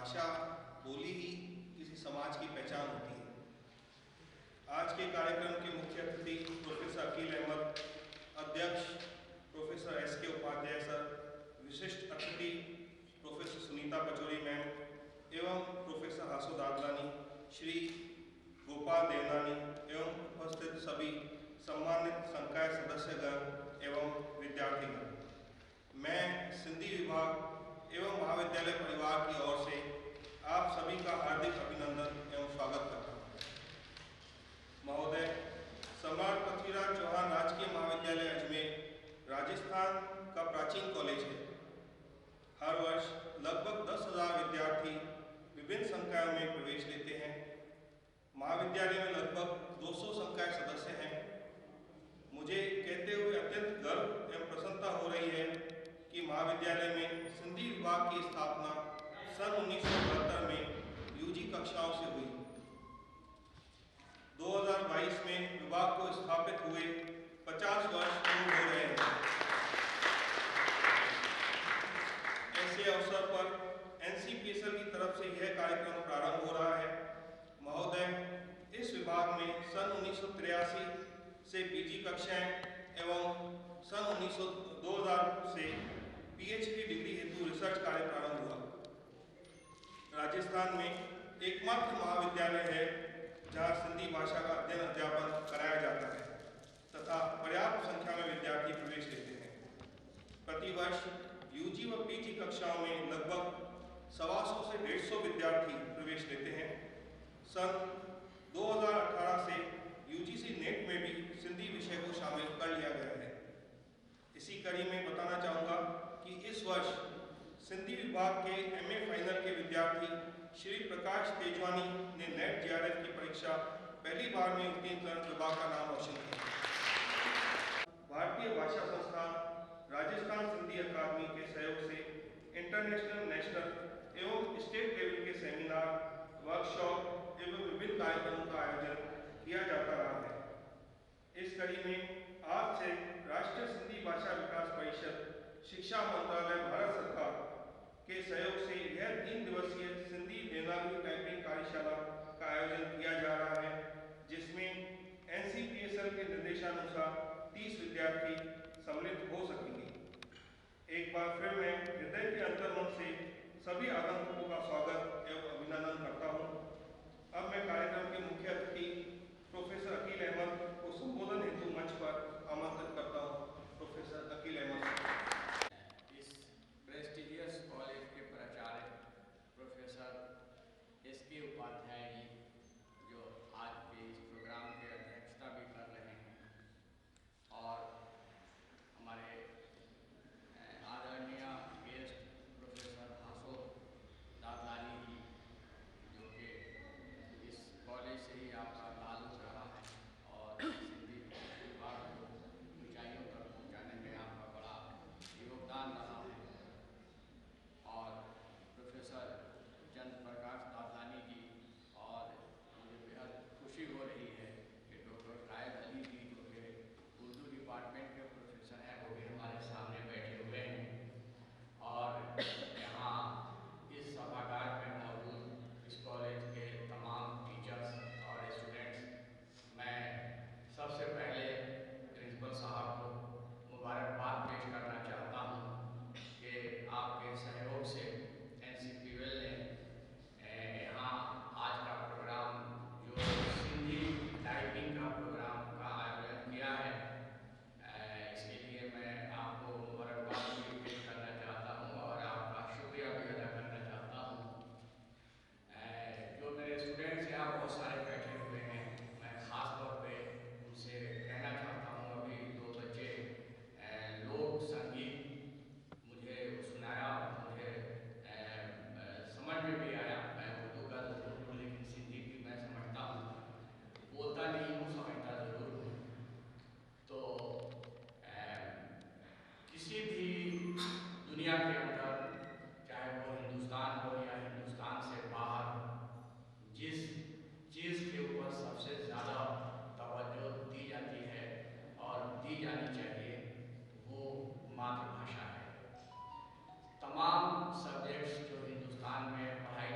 भाषा बोली ही किसी समाज की पहचान होती है। आज के कार्यक्रम के मुख्य अतिथि प्रोफेसर अकील अहमद, अध्यक्ष प्रोफेसर एस.के. उपाध्याय सर, विशिष्ट अतिथि प्रोफेसर सुनीता पचौरी मैम एवं प्रोफेसर हासो दादलानी, श्री गोपाल देवनानी एवं उपस्थित सभी सम्मानित संकाय सदस्यगण एवं विद्यार्थीगण, मैं सिंधी विभाग एवं महाविद्यालय परिवार की ओर से आप सभी का हार्दिक अभिनंदन एवं स्वागत करता हूँ। महोदय, सम्राट पृथ्वीराज चौहान राजकीय महाविद्यालय अजमेर राजस्थान का प्राचीन कॉलेज है। हर वर्ष लगभग 10,000 विद्यार्थी विभिन्न संकायों में प्रवेश लेते हैं। महाविद्यालय में लगभग 200 संकाय सदस्य हैं। मुझे कहते हुए अत्यंत गर्व एवं प्रसन्नता हो रही है कि महाविद्यालय में सिंधी विभाग की स्थापना सन 1972 में यूजी कक्षाओं से हुई। 2022 में विभाग को स्थापित हुए 50 वर्ष पूर्ण हो रहे हैं। ऐसे अवसर पर एनसीपीएसएल की तरफ से यह कार्यक्रम प्रारंभ हो रहा है। महोदय, इस विभाग में सन 1983 से पीजी कक्षाएं एवं सन 2000 से पीएचडी डिग्री हेतु रिसर्च कार्य प्रारंभ हुआ। राजस्थान में एकमात्र महाविद्यालय है जहां सिंधी भाषा का अध्ययन अध्यापन कराया जाता है तथा पर्याप्त संख्या में विद्यार्थी प्रवेश लेते हैं। प्रतिवर्ष यूजी व पीजी कक्षाओं में लगभग 125 से 150 विद्यार्थी प्रवेश लेते हैं। सन 2018 से यूजीसी नेट में भी सिंधी विषय को शामिल कर लिया गया है। इसी कड़ी में बताना चाहूँगा कि इस वर्ष सिंधी विभाग के एमए फाइनल के विद्यार्थी श्री प्रकाश तेजवानी ने नेट जेआरएफ की परीक्षा पहली बार में उत्तीर्ण कर विभाग का नाम रोशन किया। भारतीय भाषा संस्थान राजस्थान सिंधी अकादमी के सहयोग से इंटरनेशनल, नेशनल एवं स्टेट लेवल के सेमिनार, वर्कशॉप एवं विभिन्न कार्यक्रमों का आयोजन किया जाता रहा है। इस कड़ी में आज से राष्ट्रीय सिंधी भाषा विकास परिषद, शिक्षा मंत्रालय, भारत सरकार के सहयोग से यह 3 दिवसीय सिंधी देवनागरी टाइपिंग कार्यशाला का आयोजन किया जा रहा है, जिसमें एनसीपीएसएल के निर्देशानुसार 30 विद्यार्थी सम्मिलित हो सकेंगे। एक बार फिर मैं हृदय के अंतर्मन से सभी आगंतुकों का स्वागत एवं अभिनंदन करता हूँ। अब मैं कार्यक्रम के मुख्य अतिथि प्रोफेसर अकील अहमद को संबोधन हेतु मंच पर आमंत्रित करता हूँ। प्रोफेसर अकील अहमद। इस प्रेस्टिजियस कॉलेज के प्राचार्य प्रोफेसर एस.के. उपाध्याय जी, जो आज के इस प्रोग्राम की अध्यक्षता भी कर रहे हैं, और हमारे आदरणीय गेस्ट प्रोफेसर हासो दादलानी जी, जो कि इस कॉलेज से ही आपका ताल्लुक रहा है और सिंधी विभाग को ऊंचाइयों पर पहुंचाने में आपका बड़ा योगदान रहा है, और प्रोफेसर चंद्र प्रकाश दादलानी जी, और मुझे बेहद खुशी हो रही है कि डॉक्टर शाहिद अली जी, जो कि उर्दू डिपार्टमेंट के प्रोफेसर हैं, वो भी हमारे सामने बैठे हुए हैं। और यहाँ इस सभागार में मौजूद इस कॉलेज के तमाम टीचर्स और स्टूडेंट्स, मैं सबसे पहले प्रिंसिपल साहब को मुबारकबाद पेश करना चाहता हूँ कि आपके सहयोग से एनसीपीएल ने यहाँ आज का प्रोग्राम, जो सिंधी टाइपिंग का प्रोग्राम का आयोजन किया है, इसके लिए मैं आपको मुबारकबाद भी पेश करना चाहता हूँ और आपका शुक्रिया भी अदा करना चाहता हूँ। जो मेरे स्टूडेंट्स यहाँ बहुत सारे बैठे हुए हैं, मैं ख़ास तौर पे उनसे कहना चाहता हूँ, अभी 2 बच्चे लोक संगीत मुझे सुनाया, मुझे समझ में भी आया। मैं उर्दू का ज़रूर हूँ, लेकिन सिंधी भी मैं समझता हूँ, बोलता नहीं हूँ, समझता ज़रूर हूँ। तो किसी भी दुनिया के अंदर, चाहे वो हिंदुस्तान हो या हिंदुस्तान से बाहर, जिस चीज़ के ऊपर सबसे ज़्यादा तवज्जो दी जाती है और दी जानी चाहिए, वो मातृभाषा है। तमाम सब्जेक्ट्स जो हिंदुस्तान में पढ़ाई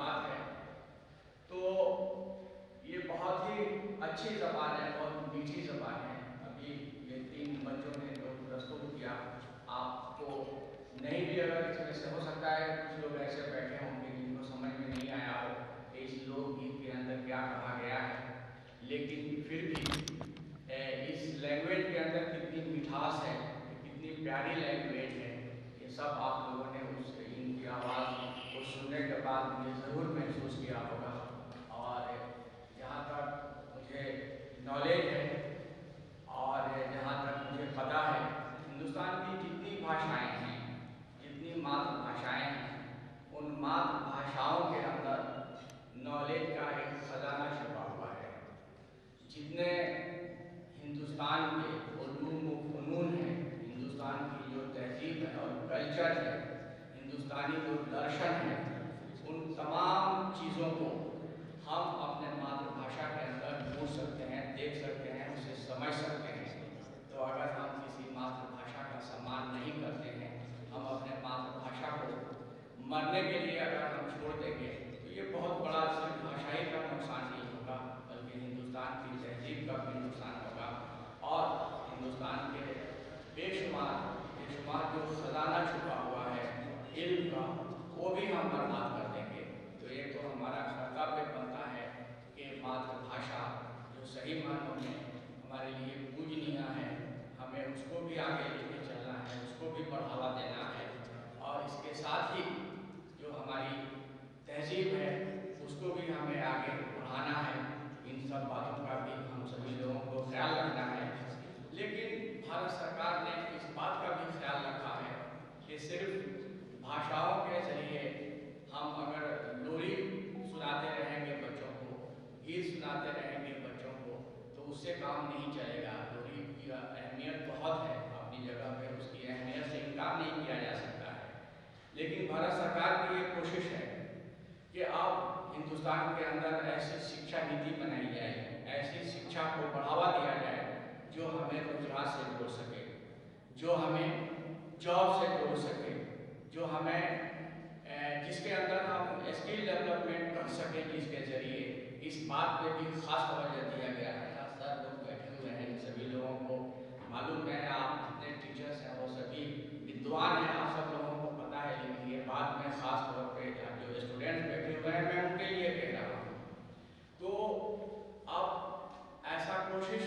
बात है। तो ये बहुत ही अच्छी ज़बान है, बहुत मीठी ज़बान है। अभी ये 3 बच्चों ने जो प्रस्तुत किया, आपको नहीं भी अगर इसमें से हो सकता है कुछ लोग ऐसे बैठे होंगे जिनको समझ में नहीं आया हो कि इस लोकगीत के अंदर क्या कहा गया है, लेकिन फिर भी इस लैंग्वेज के अंदर कितनी मिठास है, कितनी प्यारी लैंग्वेज है, ये सब आप लोगों ने उस इनकी आवाज़ को सुनने के बाद ये ज़रूर महसूस किया होगा। और जहाँ तक मुझे नॉलेज है और जहाँ तक मुझे पता है, हिंदुस्तान की जितनी भाषाएं हैं, जितनी मातृभाषाएं हैं, उन मातृभाषाओं के अंदर नॉलेज का एक खजाना छुपा हुआ है। जितने हिंदुस्तान के उलूम व फ़नून हैं, हिंदुस्तान की जो तहज़ीब है और कल्चर है, हिंदुस्तानी जो दर्शन है, उन तमाम चीज़ों को हम अपने मातृभाषा के अंदर ढूंढ सकते हैं, देख सकते हैं, उसे समझ सकते हैं। तो अगर हम किसी मातृभाषा का सम्मान नहीं करते हैं, हम अपने मातृभाषा को मरने के लिए अगर हम छोड़ देंगे, तो ये बहुत बड़ा सिर्फ भाषाई का नुकसान नहीं होगा, बल्कि हिंदुस्तान की तहज़ीब का भी नुकसान होगा और हिंदुस्तान के बेशुमार जो खजाना छुपा हुआ है इल्म का, वो भी हम बर्बाद कर देंगे। तो ये तो हमारा कर्तव्य बनता है कि मातृभाषा जो सही मानों में हमारे लिए पूजनीय है, हमें उसको भी आगे लेके चलना है, उसको भी बढ़ावा देना है और इसके साथ ही जो हमारी तहज़ीब है उसको भी हमें आगे बढ़ाना है। इन सब बातों का भी हम सभी लोगों को ख्याल रखना है। लेकिन भारत सरकार ने इस बात का भी ख्याल रखा है कि सिर्फ भाषाओं के जरिए हम अगर लोरी सुनाते रहेंगे बच्चों को, गीत सुनाते रहेंगे बच्चों को, तो उससे काम नहीं चलेगा। लोरी की अहमियत बहुत है अपनी जगह पे, उसकी अहमियत से इनकार नहीं किया जा सकता है। लेकिन भारत सरकार की ये कोशिश है कि अब हिंदुस्तान के अंदर ऐसी शिक्षा नीति बनाई जाए, ऐसी शिक्षा को बढ़ावा दिया जाए जो हमें रोजगार से जोड़ सके, जो हमें जॉब से जोड़ सके, जो हमें जिसके अंदर हम स्किल डेवलपमेंट कर सकें, जिसके जरिए इस बात पे भी खास तवज्जो दिया गया है। यहाँ सर लोग बैठे हुए हैं, सभी लोगों को मालूम है, आप जितने टीचर्स हैं वो सभी विद्वान हैं, आप सब लोगों को पता है। लेकिन ये बात मैं खास तौर पे जो स्टूडेंट्स बैठे हुए हैं मैं उनके लिए कह रहा हूँ। तो अब ऐसा कोशिश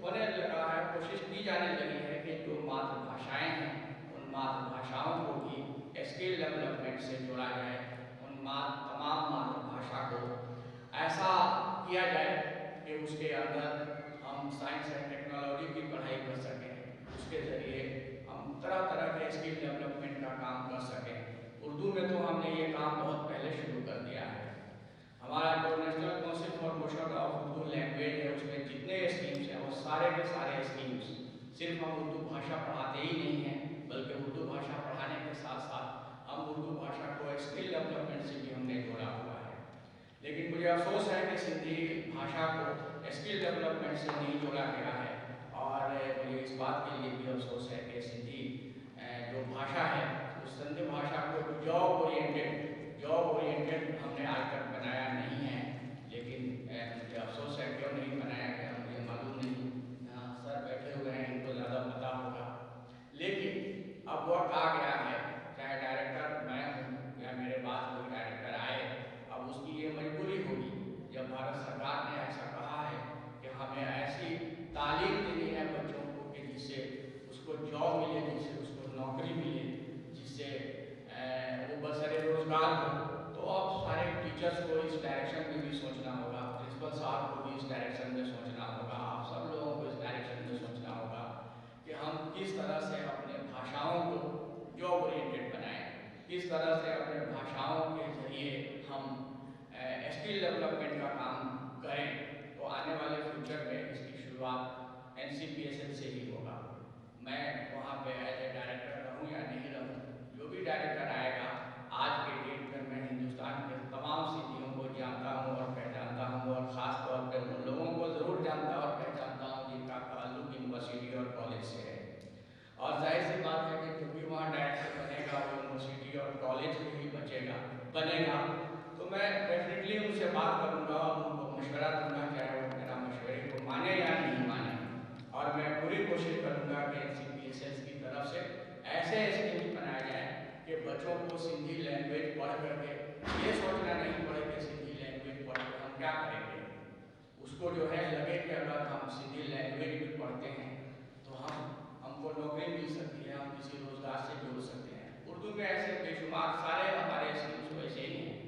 होने लगा है, कोशिश की जाने लगी है कि जो मातृभाषाएँ हैं उन मातृभाषाओं को भी स्किल डेवलपमेंट से जोड़ा जाए, उन तमाम मातृभाषा को ऐसा किया जाए कि उसके अंदर हम साइंस एंड टेक्नोलॉजी की पढ़ाई कर सकें, उसके ज़रिए हम तरह तरह के स्किल डेवलपमेंट का काम कर सकें। उर्दू में तो हमने ये काम बहुत पहले शुरू कर दिया है। हमारा जो national council for promotion of Urdu language है, उसमें जितने स्कीम्स हैं वो सारे के सारे स्कीम्स सिर्फ हम उर्दू भाषा पढ़ाते ही नहीं हैं, बल्कि उर्दू भाषा पढ़ाने के साथ साथ हम उर्दू भाषा को स्किल डेवलपमेंट से भी हमने जोड़ा हुआ है। लेकिन मुझे अफसोस है कि सिंधी भाषा को स्किल डेवलपमेंट से नहीं जोड़ा गया है और मुझे इस बात के लिए भी अफसोस है कि सिंधी जो भाषा है उस सिंधी भाषा को जॉब ओरिएंटेड हमने आज तक बनाया नहीं है। लेकिन मुझे अफसोस है क्यों नहीं बनाया गया मुझे मालूम नहीं, यहाँ सर बैठे हुए हैं, इनको ज़्यादा पता होगा। लेकिन अब वक्त आ गया है, चाहे डायरेक्टर मैं हूँ या मेरे बाद कोई डायरेक्टर आए, अब उसकी ये मजबूरी होगी जब भारत सरकार ने ऐसा कहा है कि हमें ऐसी तालीम देनी है बच्चों को कि जिससे उसको जॉब मिले, जिससे उसको नौकरी मिले, जिससे वो बसरे रोजगार हो। तो अब सारे टीचर्स को इस डायरेक्शन में भी सोचना होगा, प्रिंसिपल साहब को भी इस डायरेक्शन में सोचना होगा, आप सब लोगों को इस डायरेक्शन में सोचना होगा कि हम किस तरह से अपने भाषाओं को जॉब ओरिएंटेड बनाएं, किस तरह से अपने भाषाओं के जरिए हम स्किल डेवलपमेंट का काम करें। तो आने वाले फ्यूचर में इसकी शुरुआत NCPSL से ही होगा। मैं वहाँ पे एज ए डायरेक्टर रहूँ या नहीं रहूँ, जो भी डायरेक्टर आएगा, आज के डेट में मैं हिंदुस्तान के तमाम सिद्धियों को जानता हूँ और पहचानता हूँ और ख़ास तौर पर उन लोगों को ज़रूर जानता और पहचानता हूँ जिनका ताल्लुक यूनिवर्सिटी और कॉलेज से है। और जाहिर सी बात है कि जो भी वहाँ डायरेक्टर बनेगा वो यूनिवर्सिटी और कॉलेज में ही बनेगा। तो मैं डेफिनेटली उनसे बात करूँगा और उनको मशवरा दूंगा, चाहे वो मेरा मशवरे को माने या नहीं माने। और मैं पूरी कोशिश करूँगा कि NCPSS की तरफ से ऐसे स्कीम्स बनाए जाए कि बच्चों को सिंधी लैंग्वेज पढ़ करके ये सोचना नहीं पड़े कि सिंधी लैंग्वेज पढ़ कर हम क्या करेंगे। उसको जो है लगे कि अगर हम सिंधी लैंग्वेज भी पढ़ते हैं तो हमको नौकरी मिल सकती है, हम किसी रोजगार से जुड़ सकते हैं। उर्दू में ऐसे बेशुमार सारे हमारे स्किल्स वैसे ही हैं।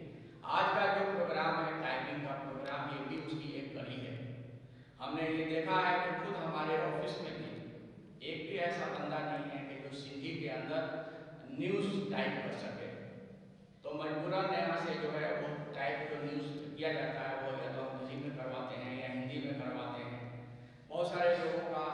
आज का जो प्रोग्राम है टाइपिंग का प्रोग्राम, ये भी उसकी एक कड़ी है। हमने ये देखा है कि खुद हमारे ऑफिस में भी एक भी ऐसा बंदा नहीं है कि जो सिंधी के अंदर न्यूज़ टाइप कर सके। तो मजबूरन यहाँ से जो है वो टाइप जो न्यूज़ किया जाता है वो या तो अंग्रेजी में करवाते हैं या हिंदी में करवाते हैं। बहुत सारे लोगों का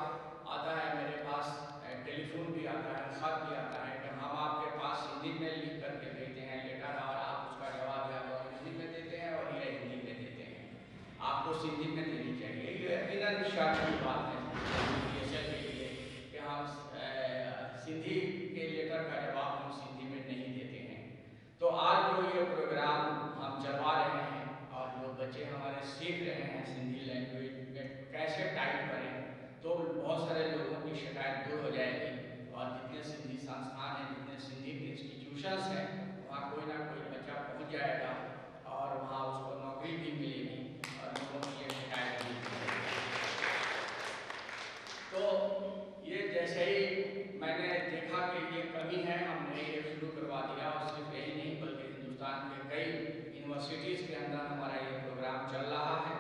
आता है मेरे पास, टेलीफोन भी आता है, खत भी आता है कि हम आपके पास हिंदी में लिख करके भेजते हैं लेटर और आप उसका जवाब या तो अंग्रेजी में देते हैं और या हिंदी में देते हैं, आपको सिंधी में देनी चाहिए। ये यकीनन शर्म की बात है NCPSS के लिए कि हम सिंधी के लेटर का जवाब हम सिंधी में नहीं देते हैं। तो आज जो ये प्रोग्राम हम चलवा रहे हैं और जो बच्चे हमारे सीख रहे हैं सिंधी लैंग्वेज में कैसे टाइप करें, तो बहुत सारे लोगों की शिकायत दूर हो जाएगी और जितने सिंधी संस्थान हैं, जितने सिंधी के इंस्टीट्यूशंस हैं, वहाँ कोई ना कोई बच्चा पहुँच जाएगा और वहाँ उसको नौकरी भी मिलेगी और लोगों की ये शिकायत भी मिलेगी। तो ये जैसे ही मैंने देखा कि ये कमी है, हमने ये शुरू करवा दिया और सिर्फ यही नहीं बल्कि हिंदुस्तान के कई यूनिवर्सिटीज़ के अंदर हमारा ये प्रोग्राम चल रहा है।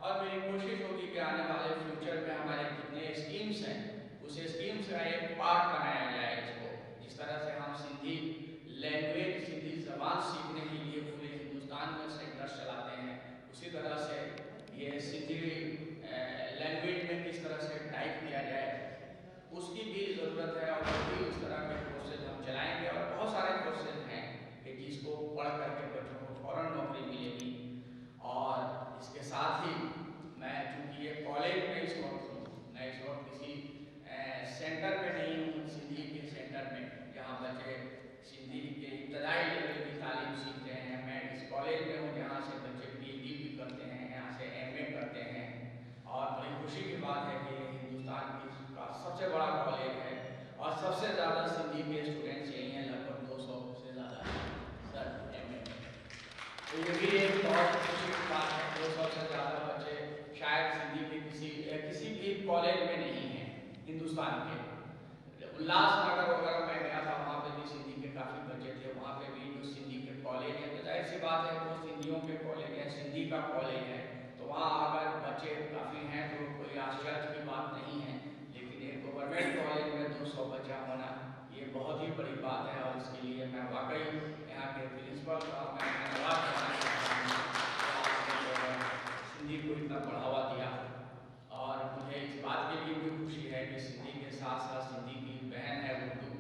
और मेरी कोशिश होगी कि आने वाले फ्यूचर में हमारे जितने स्कीम्स हैं उस स्कीम्स का एक पार्ट बनाया जाए इसको। जिस तरह से हम सिंधी लैंग्वेज, सिंधी ज़बान सीखने के लिए पूरे हिंदुस्तान में सेंटर्स चलाते हैं, उसी तरह से ये सिंधी लैंग्वेज में किस तरह से टाइप किया जाए उसकी भी ज़रूरत है। और भी इस तरह के कोर्सेज हम चलाएँगे और बहुत सारे कोर्सेज हैं कि जिसको पढ़ करके बच्चों को फ़ौरन नौकरी मिलेगी। और इसके साथ ही मैं चूँकि ये कॉलेज में इस वक्त हूँ, मैं इस वक्त किसी सेंटर में नहीं हूँ, सिंधी के सेंटर में जहाँ बच्चे सिंधी के इब्तदाई लेवल की तालीम सीखते हैं। मैं इस कॉलेज में हूँ जहाँ से बच्चे PhD भी करते हैं, यहाँ से MA करते हैं। और बड़ी खुशी की बात है कि हिंदुस्तान का सबसे बड़ा कॉलेज है और सबसे ज़्यादा सिंधी के स्टूडेंट्स यही हैं, लगभग 200 से ज़्यादा सर MA। तो ये भी एक बहुत खुशी की बात है। 200 से ज़्यादा बच्चे शायद सिंधी के किसी भी कॉलेज में नहीं हैं हिंदुस्तान के। उल्लासनगर वगैरह मैं गया था, वहाँ पे भी सिंधी के काफ़ी बच्चे थे। वहाँ पे भी जो सिंधी के कॉलेज हैं, तो जाहिर सी बात है वो सिंधियों के कॉलेज हैं, सिंधी का कॉलेज है, तो वहाँ अगर बच्चे काफ़ी हैं तो कोई आश्चर्य की बात नहीं है। लेकिन एक गवर्नमेंट कॉलेज में 200 बच्चा होना ये बहुत ही बड़ी बात है और इसके लिए मैं वाकई यहाँ के प्रिंसिपल का मैं धन्यवाद करना चाहता हूँ, सिंधी को इतना बढ़ावा दिया। और मुझे इस बात के लिए भी खुशी है कि सिंधी के साथ साथ सिंधी की बहन है उर्दू,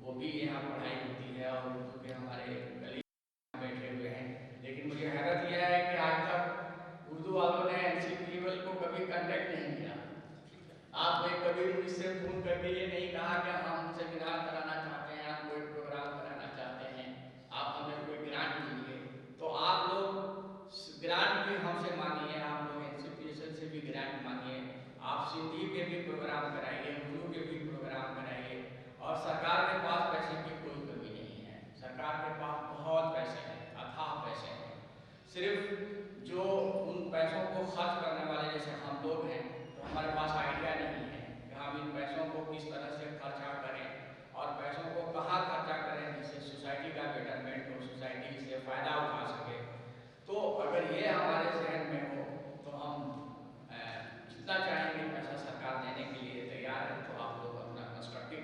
वो भी यहाँ पढ़ाई होती है और उर्दू के हमारे कलीग बैठे हुए हैं। लेकिन मुझे हैरत यह है कि आज तक उर्दू वालों ने NCPSS को कभी कांटेक्ट नहीं किया। आपने कभी मुझसे फ़ोन करके ये नहीं कहा कि हम सेमिनार कराना चाहते हैं, हम कोई प्रोग्राम कराना चाहते हैं, आप हमें कोई ग्रांट दीजिए। तो आप लोग ग्रांट भी हमसे मांगिए, आप लोग NCPSS से भी ग्रांट मांगिए, आप सिंधी के भी प्रोग्राम कराइए, उर्दू के भी प्रोग्राम कराइए। और सरकार के पास पैसे की कोई कमी नहीं है, सरकार के पास बहुत पैसे हैं, अथाह पैसे हैं। सिर्फ जो उन पैसों को खर्च करने वाले जैसे हम लोग हैं, तो हमारे पास आइडिया नहीं है कि हम इन पैसों को किस तरह से खर्चा करें और पैसों को कहाँ खर्चा करें जिससे सोसाइटी का बेटरमेंट हो, सोसाइटी से फ़ायदा उठा सके। तो अगर ये हमारे जहन में हो तो हम जितना चाहेंगे पैसा सरकार देने के लिए तैयार है। तो आप लोग अपना कंस्ट्रक्टिव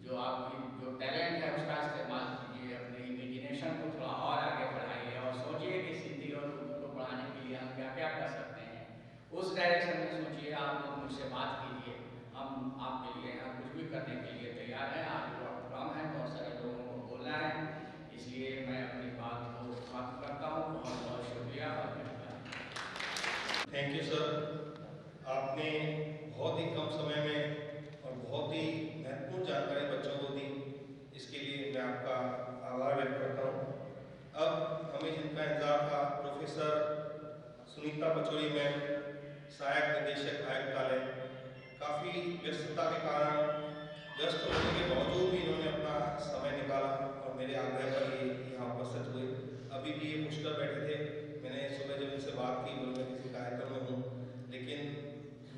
जो आपकी जो टैलेंट है उसका इस्तेमाल कीजिए, अपने इमेजिनेशन को थोड़ा और आगे बढ़ाइए और सोचिए कि सिंधी और उर्दू को बढ़ाने के लिए हम क्या क्या कर सकते हैं, उस डायरेक्शन में सोचिए। आप लोग मुझसे बात कीजिए, हम आपके लिए यहाँ कुछ भी करने के लिए तैयार हैं। आज वक्त कम है, बहुत सारे लोगों को बोलना है, इसलिए मैं अपनी बात को समाप्त करता हूँ। बहुत बहुत शुक्रिया और धन्यवाद। थैंक यू सर, आपने बहुत ही कम समय में और बहुत ही महत्वपूर्ण जानकारी बच्चों को दी, इसके लिए मैं आपका आभार व्यक्त करता हूँ। अब हमें जिनका इंतजार था, प्रोफेसर सुनीता पचौरी मैम, सहायक निदेशक आयुक्तालय, काफ़ी व्यस्तता के कारण व्यस्त होने के बावजूद भी इन्होंने अपना समय निकाला और मेरे आग्रह पर ये यहाँ उपस्थित हुए। अभी भी ये पुष्कर बैठे थे। मैंने सुबह जब इनसे बात की, बोले मैं किसी कार्यक्रम में हूँ, लेकिन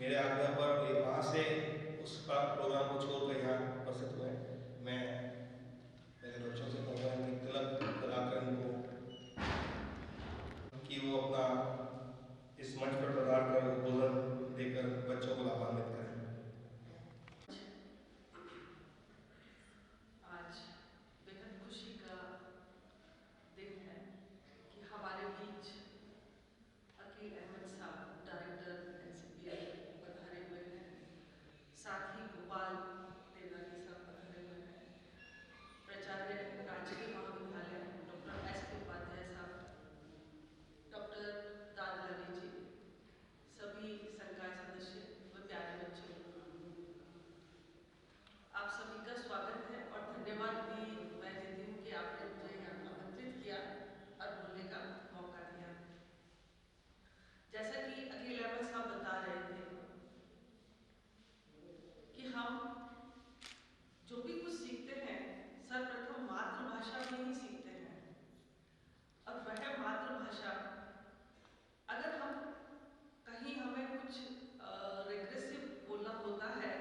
मेरे आग्रह पर ये वहाँ से उस प्रोग्राम को छोड़कर यहाँ उपस्थित हुए। मैं मेरे बच्चों से कहूँगा कि तिलक लगाकर इनको कि वो अपना इस मंच पर पधार कर उद्बोधन देकर बच्चों को लाभान्वित करें। आज बेहद खुशी का दिन है कि हमारे बीच अकील अहमद साहब, डायरेक्टर एनसीपीआई, पधारे हुए हैं। साथ ही गोपाल देवनानी साहब पधारे हुए हैं। प्राचार्य राजकीय महाविद्यालय डॉक्टर एस.के. उपाध्याय साहब, डॉक्टर दादलानी जी, सभी संकाय सदस्य व प्यारे बच्चों, आप सभी का स्वागत है और धन्यवाद भी मैं देती हूँ कि आपने मुझे यहाँ आमंत्रित किया और बोलने का मौका दिया। जैसा कि अकील अहमद साहब बता रहे थे कि हम जो भी कुछ सीखते हैं सर्वप्रथम मातृभाषा में ही सीखते हैं, और वह मातृभाषा अगर हम कहीं हमें कुछ रिग्रेसिव बोलना होता है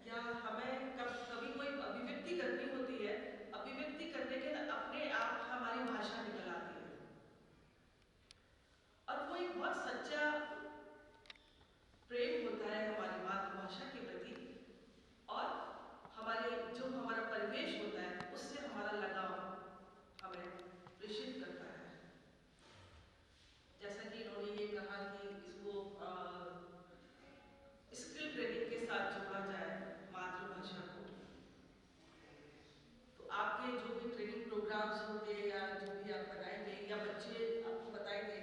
या हमें कभी कोई अभिव्यक्ति करनी होती है, अभिव्यक्ति करने के लिए अपने आप हमारी भाषा निकल आती है और वो एक बहुत सच्चा प्रेम होता है हमारी मातृभाषा के प्रति, और हमारा परिवेश होता है उससे हमारा लगाव हमें प्रेषित करता है। जैसा कि इन्होंने ये कहा कि इसको स्किल ट्रेनिंग के साथ जोड़ा जाए मातृभाषा को, तो आपके जो भी ट्रेनिंग प्रोग्राम्स होंगे या जो भी आप बनाएंगे या बच्चे आपको बताएंगे,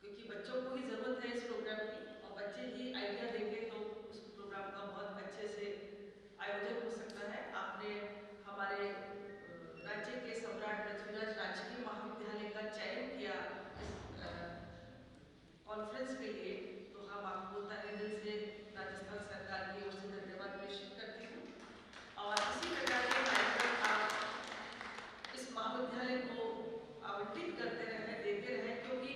क्योंकि बच्चों को ही ज़रूरत है इस प्रोग्राम की और बच्चे ही आइडिया देंगे तो उस प्रोग्राम का बहुत अच्छे से आयोजन हो सकता है। आपने हमारे राज्य के सम्राट पृथ्वीराज राजकीय महाविद्यालय का चयन किया इस कॉन्फ्रेंस के लिए, तो हम आपको तहे दिल से राजस्थान सरकार की ओर से धन्यवाद प्रेषित करती हूँ। और इसी प्रकार के कार्यक्रम आप इस महाविद्यालय को आवंटित करते रहें, देते रहें, क्योंकि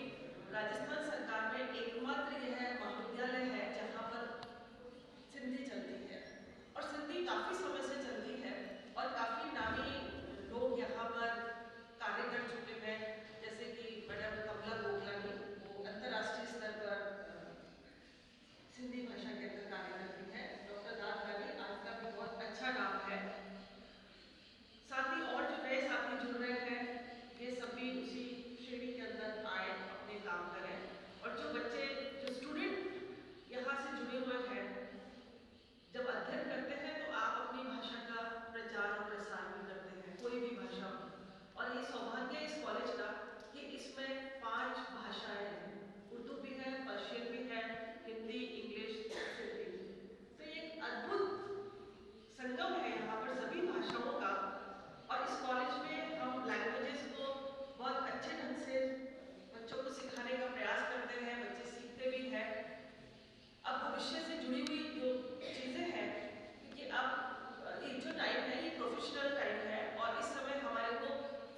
राजस्थान सरकार में एकमात्र यह महाविद्यालय है जहाँ पर सिंधी चलती है और सिंधी काफ़ी समय से चलती है और काफ़ी नामी लोग यहाँ पर कार्य कर चुके हैं, जैसे कि मैडम कमला गोगलानी, वो अंतर्राष्ट्रीय स्तर पर सिंधी भाषा के अंदर कार्य करती है। डॉक्टर दादलानी आज का भी बहुत अच्छा नाम है। साथ ही और जो नए साथी जुड़ रहे हैं, ये सभी उसी श्रेणी के अंदर आए, अपने काम करें, और जो बच्चे जो स्टूडेंट यहाँ से जुड़े हुए हैं, जब अध्ययन करते हैं तो आप अपनी भाषा का प्रचार और प्रसार भी करते हैं, कोई भी भाषा हो। और ये सौभाग्य है इस कॉलेज का कि इसमें 5 भाषाएं हैं, उर्दू भी है, पर्शियन भी है, हिंदी, इंग्लिश, सिंधी। तो ये एक अद्भुत संगम है यहाँ पर सभी भाषाओं का, और इस कॉलेज में हम लैंग्वेजेस को बहुत अच्छे ढंग से बच्चों को सिखाने का प्रयास करते हैं, बच्चे सीखते भी हैं। अब भविष्य से जुड़ी हुई जो चीज़ें हैं, क्योंकि अब ये जो टाइम है ये प्रोफेशनल टाइम है और इस समय हमारे को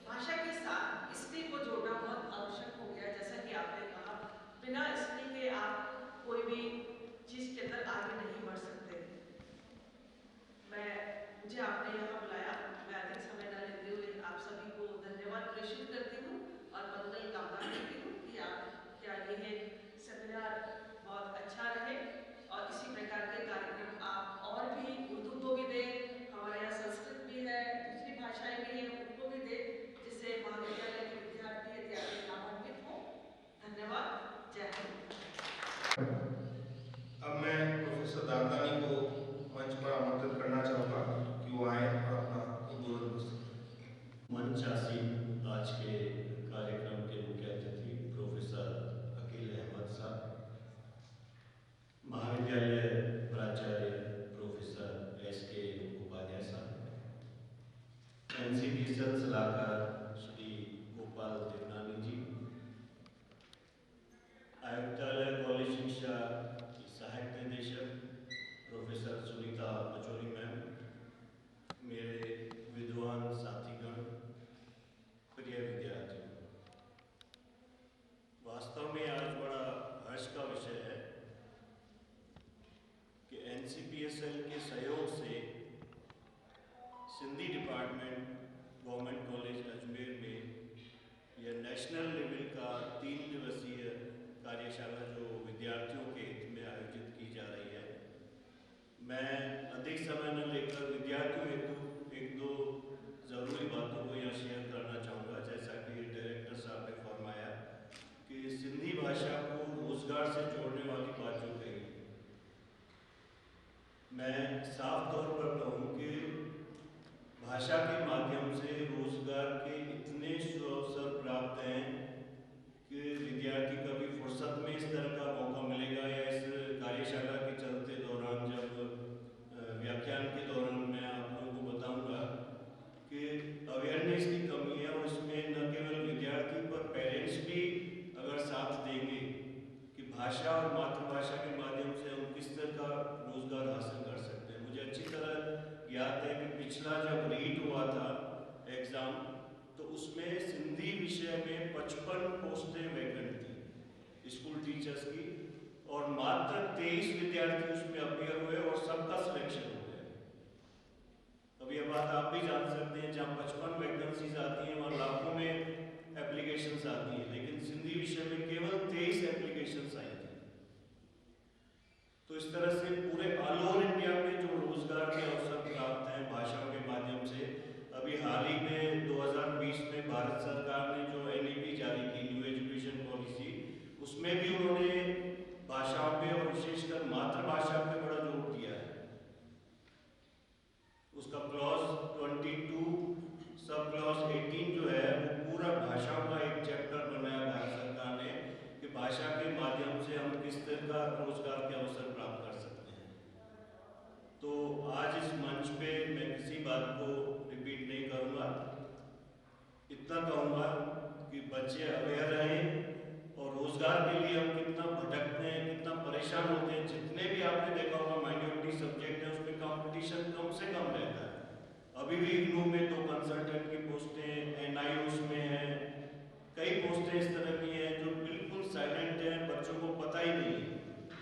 भाषा के साथ स्किल को जोड़ना बहुत आवश्यक हो गया है। जैसा कि आपने कहा, बिना स्किल के आप कोई भी चीज़ के अंदर आगे नहीं बढ़ सकते। मुझे आपने यहाँ बुलाया, मैं अधिक समय न लेते हुए आप सभी को धन्यवाद प्रेषित करती हूँ और मंगल कामना करती हूँ कि क्या ये सेमिनार बहुत अच्छा रहे और इसी प्रकार के कार्यक्रम आप और भी उर्दू को भी दें, हमारे यहाँ संस्कृत भी है, दूसरी भाषाएं भी हैं, उनको भी दें, जिससे महाविद्यालय के विद्यार्थी इत्यादि लाभान्वित हों। धन्यवाद। जय हिंद। अब मैं प्रोफेसर दादलानी को मंच पर आमंत्रित करना चाहूँगा कि वो आए और अपना उद्बोधन प्रस्तुत करें। मंचासीन आज के कार्यक्रम के मुख्य अतिथि प्रोफेसर अकील अहमद साहब, महाविद्यालय प्राचार्य प्रोफेसर एस.के. उपाध्याय साहब, एनसीपी सलाहकार श्री गोपाल अवेयरनेस की कमी है और इसमें न केवल विद्यार्थी पर पेरेंट्स भी अगर साथ देंगे कि भाषा और मातृभाषा के माध्यम से हम किस तरह का रोजगार हासिल कर सकते हैं। मुझे अच्छी तरह याद है कि पिछला जब रीट हुआ था एग्ज़ाम, तो उसमें सिंधी विषय में 55 पोस्टें वैकेंट थी स्कूल टीचर्स की, और मात्र 23 विद्यार्थी उसमें अपियर हुए और सबका सिलेक्शन हो गया। अब ये बात आप भी जान सकते हैं, जहाँ 55 वैकेंसीज आती हैं वहाँ लाखों में एप्लीकेशंस आती हैं, लेकिन सिंधी विषय में केवल 23 एप्लीकेशंस आई थी। तो इस तरह से पूरे ऑल ओवर इंडिया में जो रोजगार के अवसर प्राप्त हैं भाषाओं के माध्यम से, अभी हाल ही में 2020 में भारत सरकार ने जो NEP जारी की, न्यू एजुकेशन पॉलिसी, उसमें भी उन्होंने भाषाओं पे और विशेषकर मातृभाषा पे बड़ा जोर दिया है। उसका क्लॉज 22 सब क्लॉज 18 जो है वो पूरा भाषाओं का एक चैप्टर बनाया भारत सरकार ने कि भाषा के माध्यम से हम किस तरह का रोजगार के अवसर प्राप्त कर सकते हैं। तो आज इस मंच पे मैं किसी बात को रिपीट नहीं करूँगा, इतना कहूँगा कि बच्चे अवेयर रहें और रोजगार के लिए हम कितना भटकते हैं, कितना परेशान होते हैं। जितने भी आपने देखा होगा माइनॉरिटी सब्जेक्ट है उसमें कंपटीशन कम से कम रहता है। अभी भी इग्नू में 2 कंसल्टेंट की पोस्टें, NIOS में हैं, कई पोस्टें इस तरह की हैं जो बिल्कुल साइलेंट हैं, बच्चों को पता ही नहीं है।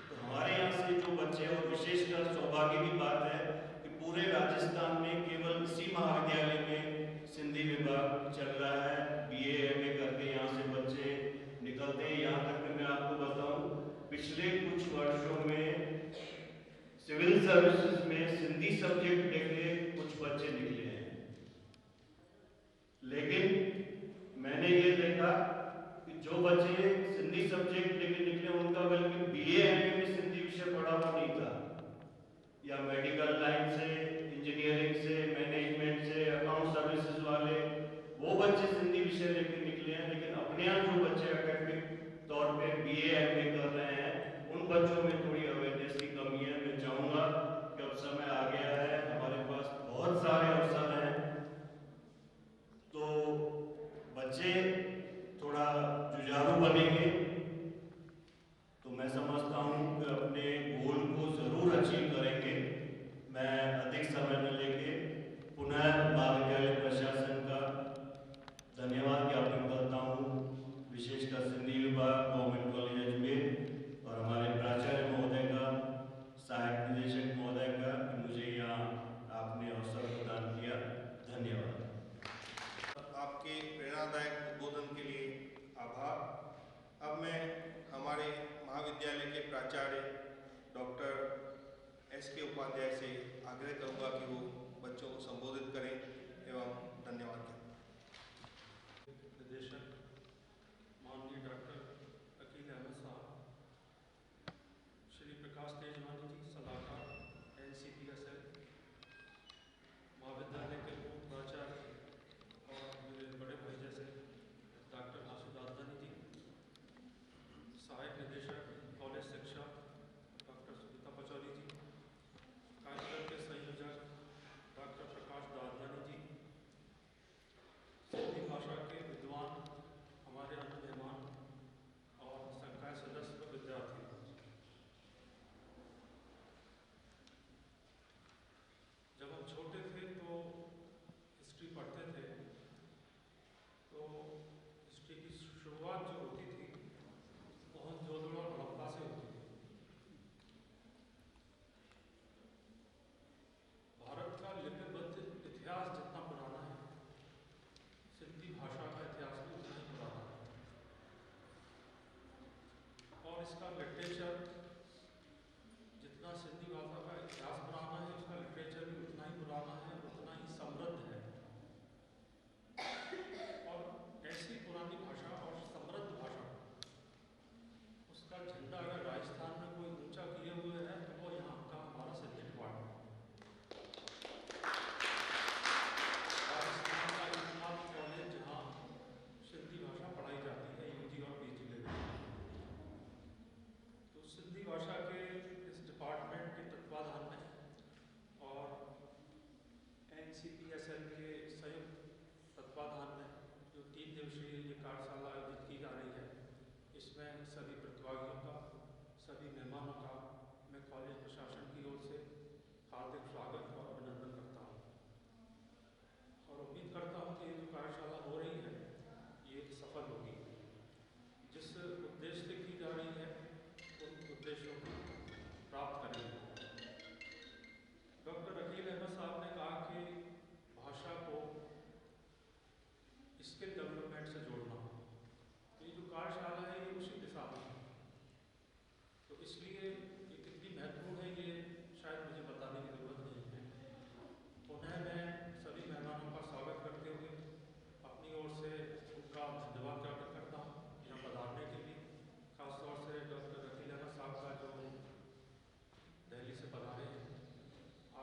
तो हमारे यहाँ से जो बच्चे, और विशेषकर सौभाग्य की बात है कि पूरे राजस्थान में केवल इसी महाविद्यालय में सिंधी विभाग चल रहा है। BA MA करके यहाँ से बच्चे निकलते हैं। यहाँ तक कि मैं आपको बताऊं, पिछले कुछ वर्षों में सिविल सर्विसेज में सिंधी सब्जेक्ट लेके कुछ बच्चे निकले हैं, लेकिन मैंने ये देखा कि जो बच्चे सिंधी सब्जेक्ट लेके निकले उनका बल्कि BA MA में सिंधी विषय पढ़ा हुआ नहीं था, या मेडिकल लाइन से, इंजीनियरिंग से, मैनेजमेंट से, अकाउंट सर्विसेज वाले, वो बच्चे सिंधी विषय लेके निकले हैं। लेकिन अपने यहाँ जो बच्चे एकेडमिक तौर पे BA MA कर रहे हैं, उन बच्चों में थोड़ी अवेयरनेस की कमी है। मैं चाहूँगा कि अब समय आ गया है, हमारे पास बहुत सारे अवसर हैं, तो बच्चे थोड़ा जुझारू बनेंगे तो मैं समझता हूँ कि अपने गोल को जरूर अचीव करेंगे। मैं अधिक समय न लेके पुनः महाविद्यालय प्रशासन का धन्यवाद ज्ञापन करता हूँ, विशेषकर सिंधी विभाग, गवर्नमेंट कॉलेज अजमेर और हमारे प्राचार्य महोदय का, सहायक निदेशक महोदय का, कि मुझे यहाँ आपने अवसर प्रदान किया। धन्यवाद। आपके प्रेरणादायक उद्बोधन के लिए आभार। अब मैं हमारे महाविद्यालय के प्राचार्य डॉक्टर SK उपाध्याय से आग्रह करूंगा कि वो बच्चों को संबोधित करें एवं धन्यवाद दें। निदेशक माननीय डॉक्टर अकील अहमद साहब, श्री प्रकाश तेजवानी जी सलाहकार NCPSL, महाविद्यालय के उप प्राचार्य और मेरे बड़े भाई जैसे डॉक्टर आशु दादनी जी, सहायक निदेशक कॉलेज शिक्षा डॉक्टर सुनीता पचौरी जी, कार्यक्रम के संयोजक डॉक्टर प्रकाश दादनी जी, सिंधी भाषा के विद्वान हमारे अन्य मेहमान और संकाय सदस्य व विद्यार्थी, जब हम छोटे थे तो हिस्ट्री पढ़ते थे तो हिस्ट्री की शुरुआत जो होती थी मोहनजोदड़ो और हड़प्पा से होती थी। भारत का लिपिबद्ध इतिहास जितना पुराना है, सिंधी भाषा का इतिहास भी उतना ही पुराना है, और इसका लिटरेचर जितना सिंधी भाषा का इतिहास पुराना है, उसका लिटरेचर भी उतना ही पुराना है, उतना ही समृद्ध है। और ऐसी पुरानी भाषा और समृद्ध भाषा, उसका झंडा अगर राजस्थान में कोई ऊंचा किए हुए है तो वो यहाँ का हमारा सब्जेक्ट पार्ट है। राजस्थान का एकमात्र कॉलेज जहाँ सिंधी भाषा पढ़ाई जाती है UG और PG लेवल, तो कार्यशाला आयोजित की जा रही है, इसमें सभी प्रतिभागियों का, सभी मेहमानों का मैं कॉलेज प्रशासन की ओर से हार्दिक स्वागत और अभिनंदन करता हूँ और उम्मीद करता हूँ कि ये जो कार्यशाला हो रही है ये सफल होगी। जिस उद्देश्य से की जा रही है उन उद्देश्यों को प्राप्त करेंगे। डॉक्टर अकील अहमद साहब ने कहा कि भाषा को स्किल डेवलपमेंट से जोड़ना, तो ये जो कार्यशाला है ये उसी दिशा में है। तो इसलिए ये कितनी महत्वपूर्ण है ये शायद मुझे बताने की जरूरत नहीं है। पुनः मैं सभी मेहमानों का स्वागत करते हुए अपनी ओर से उनका धन्यवाद ज्ञापित करता हूँ यहाँ पधारने के लिए। खासतौर से डॉक्टर अकील अहमद साहब का जो दिल्ली से पधारे हैं,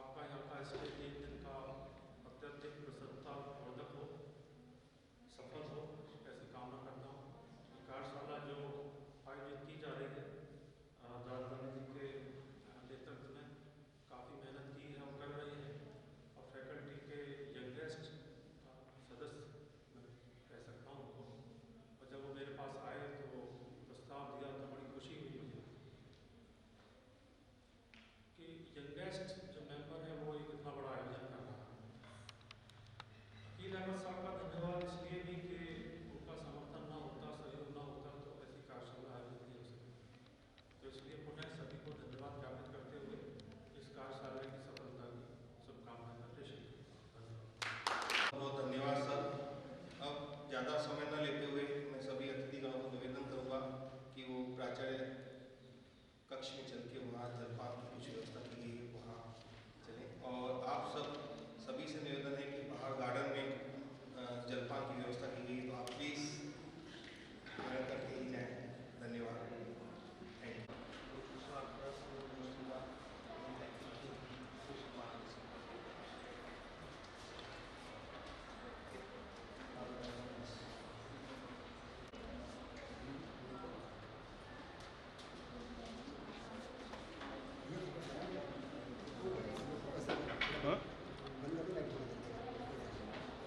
आपका यहाँ का स्टेज एक दिन का अत्यधिक प्रसन्नतावर्धक हो, सफल हो, ऐसी कामना करता हूँ। कार्यशाला जो आयोजित की जा रही है राजधानी जी के नेतृत्व में काफ़ी मेहनत की है और कर रही है और फैकल्टी के यंगेस्ट सदस्य मैं कह सकता हूँ उनको, और जब वो मेरे पास आए तो प्रस्ताव दिया तो बड़ी खुशी हुई मुझे कि यंगेस्ट जो मेंबर है वो एक इतना बड़ा आयोजन कर रहा है। अकील अहमद साहब का धन्यवाद इसलिए भी कि उनका समर्थन ना होता, सहयोग ना होता तो ऐसी कार्यशाला आयोजित नहीं हो सकती। तो इसलिए पुनः सभी को धन्यवाद ज्ञापित करते हुए इस कार्यशाला की सफलता की शुभकामनाएं देते हैं। बहुत धन्यवाद सर। अब ज़्यादा समय न लेते हुए मैं सभी अतिथिगणों को निवेदन करूँगा कि वो प्राचार्य कक्ष में चल के वहाँ जलपान की कुछ व्यवस्था की गई है वहाँ चलें, और आप सभी से निवेदन है कि बाहर गार्डन में जलपान की व्यवस्था की गई, तो आप प्लीज़ ग्रहण करके ही जाएँ। धन्यवाद। Thank you.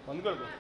बंद कर दो।